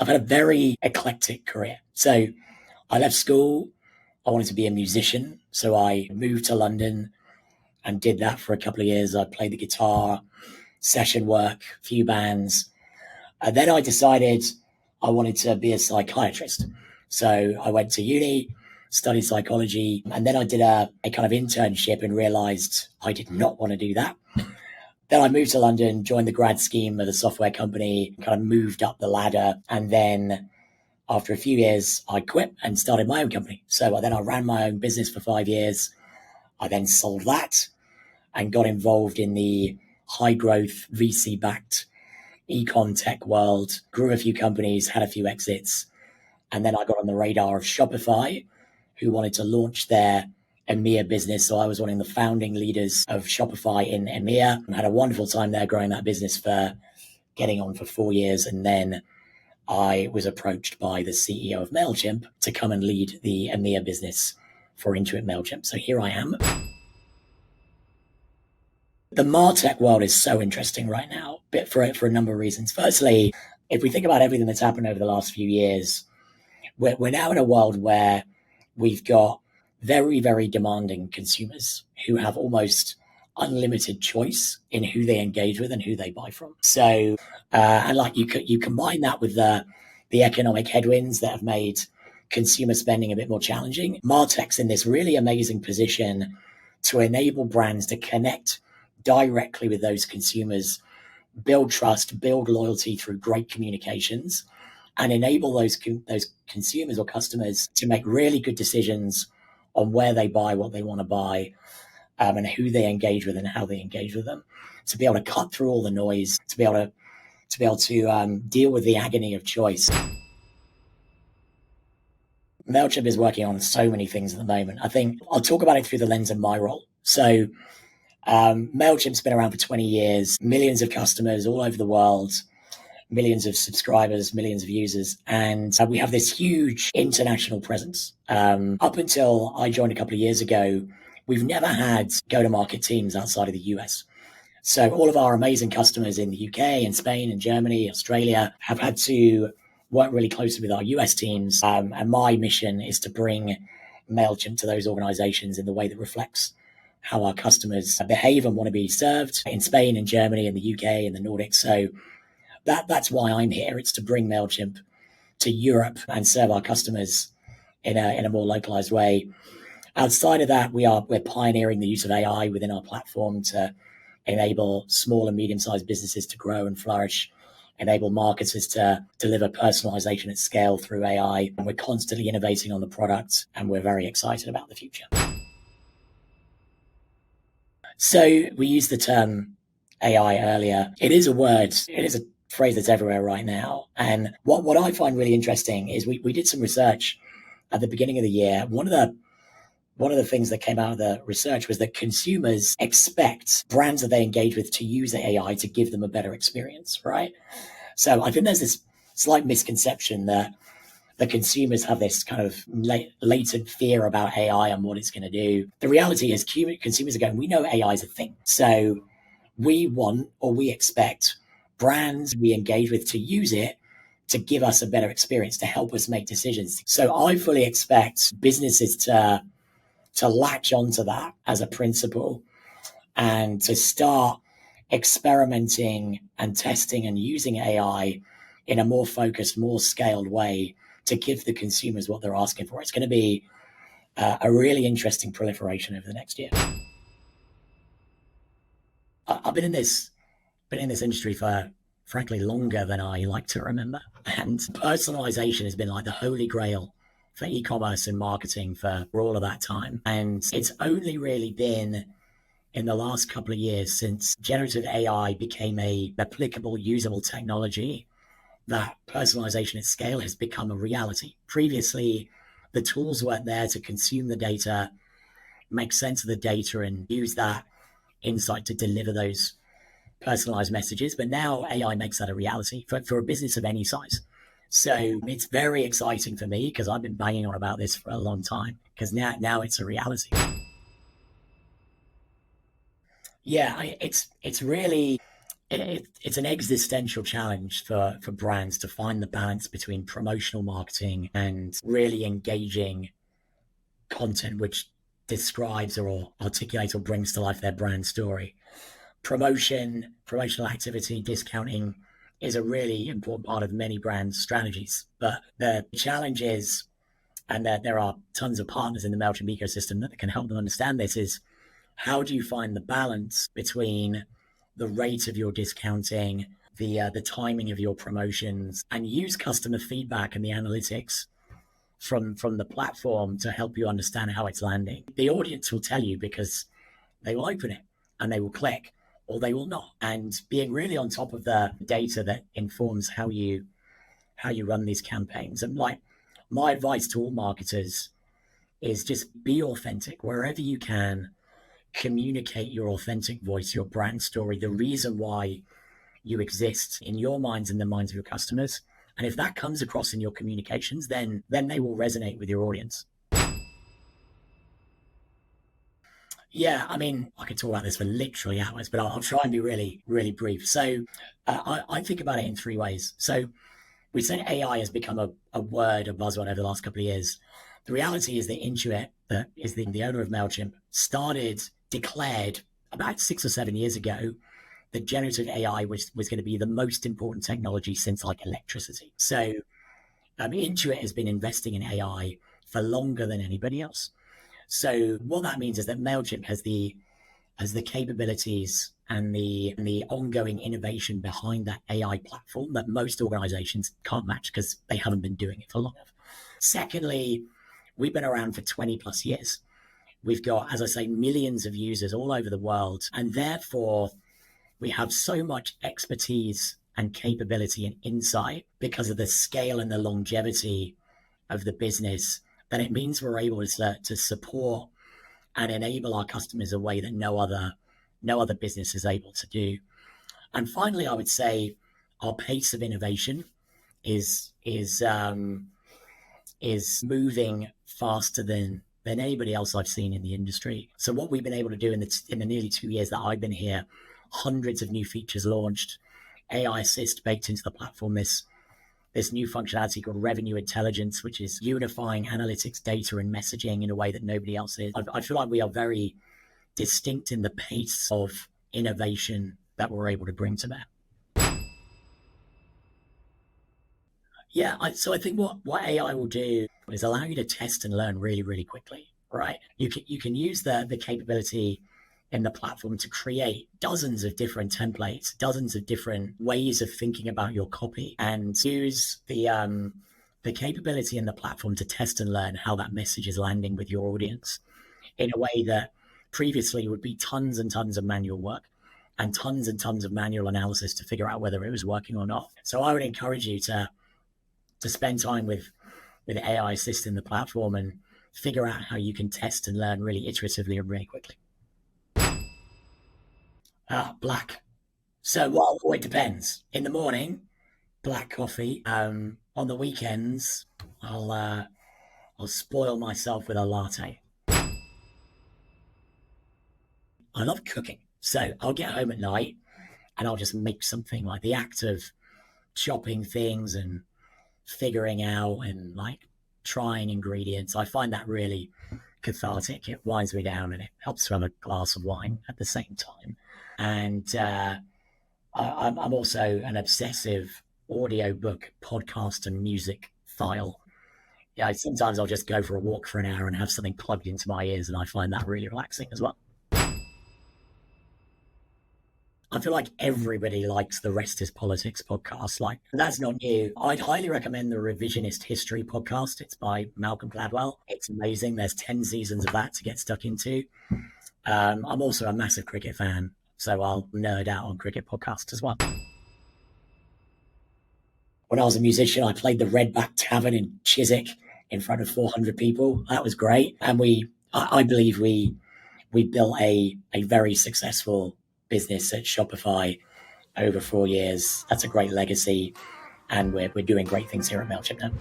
I've had a very eclectic career. So I left school. I wanted to be a musician. So I moved to London and did that for a couple of years. I played the guitar, session work, a few bands. And then I decided I wanted to be a psychiatrist. So I went to uni, studied psychology, and then I did a kind of internship and realized I did not want to do that. Then I moved to London, joined the grad scheme of a software company, kind of moved up the ladder. And then after a few years, I quit and started my own company. So then I ran my own business for 5 years. I then sold that and got involved in the high growth VC backed econ tech world, grew a few companies, had a few exits. And then I got on the radar of Shopify, who wanted to launch their EMEA business. So I was one of the founding leaders of Shopify in EMEA and had a wonderful time there growing that business for getting on for 4 years. And then I was approached by the CEO of Mailchimp to come and lead the EMEA business for Intuit Mailchimp. So here I am. The MarTech world is so interesting right now, but for a number of reasons. Firstly, if we think about everything that's happened over the last few years, we're now in a world where we've got very, very demanding consumers who have almost unlimited choice in who they engage with and who they buy from. So, and like you combine that with the economic headwinds that have made consumer spending a bit more challenging. MarTech's in this really amazing position to enable brands to connect directly with those consumers, build trust, build loyalty through great communications, and enable those consumers or customers to make really good decisions on where they buy, what they want to buy, and who they engage with and how they engage with them. To be able to cut through all the noise, to be able to deal with the agony of choice. Mailchimp is working on so many things at the moment. I think I'll talk about it through the lens of my role. So Mailchimp's been around for 20 years, millions of customers all over the world, millions of subscribers, millions of users. And we have this huge international presence. Up until I joined a couple of years ago, we've never had go-to-market teams outside of the US. So all of our amazing customers in the UK and Spain and Germany, Australia have had to work really closely with our US teams. And my mission is to bring Mailchimp to those organizations in the way that reflects how our customers behave and want to be served in Spain and Germany and the UK and the Nordics. So that's why I'm here. It's to bring Mailchimp to Europe and serve our customers in a more localized way. Outside of that, we're pioneering the use of AI within our platform to enable small and medium-sized businesses to grow and flourish, enable marketers to deliver personalization at scale through AI. And we're constantly innovating on the product, and we're very excited about the future. So we used the term AI earlier. It is a word. It is a phrase that's everywhere right now. And what I find really interesting is we did some research at the beginning of the year. One of the things that came out of the research was that consumers expect brands that they engage with to use AI to give them a better experience, right? So I think there's this slight misconception that the consumers have this kind of latent fear about AI and what it's going to do. The reality is consumers are going, we know AI is a thing. So we want or we expect brands we engage with to use it to give us a better experience, to help us make decisions. So I fully expect businesses to latch onto that as a principle and to start experimenting and testing and using AI in a more focused, more scaled way to give the consumers what they're asking for. It's going to be a really interesting proliferation over the next year. I've been in this industry for, frankly, longer than I like to remember. And personalization has been like the holy grail for e-commerce and marketing for all of that time. And it's only really been in the last couple of years since generative AI became a applicable, usable technology that personalization at scale has become a reality. Previously, the tools weren't there to consume the data, make sense of the data, and use that insight to deliver those personalized messages. But now AI makes that a reality for a business of any size. So it's very exciting for me because I've been banging on about this for a long time because now it's a reality. Yeah, it's really, it's an existential challenge for brands to find the balance between promotional marketing and really engaging content which describes or articulates or brings to life their brand story. Promotional activity, discounting is a really important part of many brands' strategies. But the challenge is, and there are tons of partners in the Mailchimp ecosystem that can help them understand this, is how do you find the balance between the rate of your discounting, the timing of your promotions, and use customer feedback and the analytics from the platform to help you understand how it's landing. The audience will tell you because they will open it and they will click or they will not. And being really on top of the data that informs how you run these campaigns. And like my advice to all marketers is just be authentic wherever you can. Communicate your authentic voice, your brand story, the reason why you exist in your minds and the minds of your customers. And if that comes across in your communications, then they will resonate with your audience. Yeah, I mean, I could talk about this for literally hours, but I'll try and be really, really brief. So I think about it in three ways. So we say AI has become a word, a buzzword over the last couple of years. The reality is that Intuit, that is the owner of Mailchimp, declared about 6 or 7 years ago that generative AI was going to be the most important technology since like electricity. So Intuit has been investing in AI for longer than anybody else. So what that means is that Mailchimp has the capabilities and the ongoing innovation behind that AI platform that most organizations can't match because they haven't been doing it for long enough. Secondly, we've been around for 20 plus years. We've got, as I say, millions of users all over the world. And therefore, we have so much expertise and capability and insight because of the scale and the longevity of the business that it means we're able to support and enable our customers in a way that no other business is able to do. And finally, I would say our pace of innovation is moving faster than anybody else I've seen in the industry. So what we've been able to do in the nearly 2 years that I've been here, hundreds of new features launched, AI assist baked into the platform, this new functionality called revenue intelligence, which is unifying analytics, data, and messaging in a way that nobody else is. I feel like we are very distinct in the pace of innovation that we're able to bring to bear. Yeah, so I think what AI will do is allow you to test and learn really, really quickly, right? You can use the capability in the platform to create dozens of different templates, dozens of different ways of thinking about your copy, and use the capability in the platform to test and learn how that message is landing with your audience in a way that previously would be tons and tons of manual work and tons of manual analysis to figure out whether it was working or not. So I would encourage you to spend time with AI assist in the platform and figure out how you can test and learn really iteratively and really quickly. Black. So, well, it depends. In the morning, black coffee. On the weekends, I'll spoil myself with a latte. I love cooking, so I'll get home at night and I'll just make something. Like the act of chopping things and figuring out and like trying ingredients, I find that really cathartic. It winds me down and it helps to have a glass of wine at the same time. And I'm also an obsessive audiobook, podcast, and music file. Yeah, sometimes I'll just go for a walk for an hour and have something plugged into my ears, and I find that really relaxing as well. I feel like everybody likes the Rest is Politics podcast. Like, that's not new. I'd highly recommend the Revisionist History podcast. It's by Malcolm Gladwell. It's amazing. There's 10 seasons of that to get stuck into. I'm also a massive cricket fan, so I'll nerd out on cricket podcasts as well. When I was a musician, I played the Redback Tavern in Chiswick in front of 400 people. That was great. And I believe we built a very successful business at Shopify over 4 years. That's a great legacy. And we're doing great things here at Mailchimp now.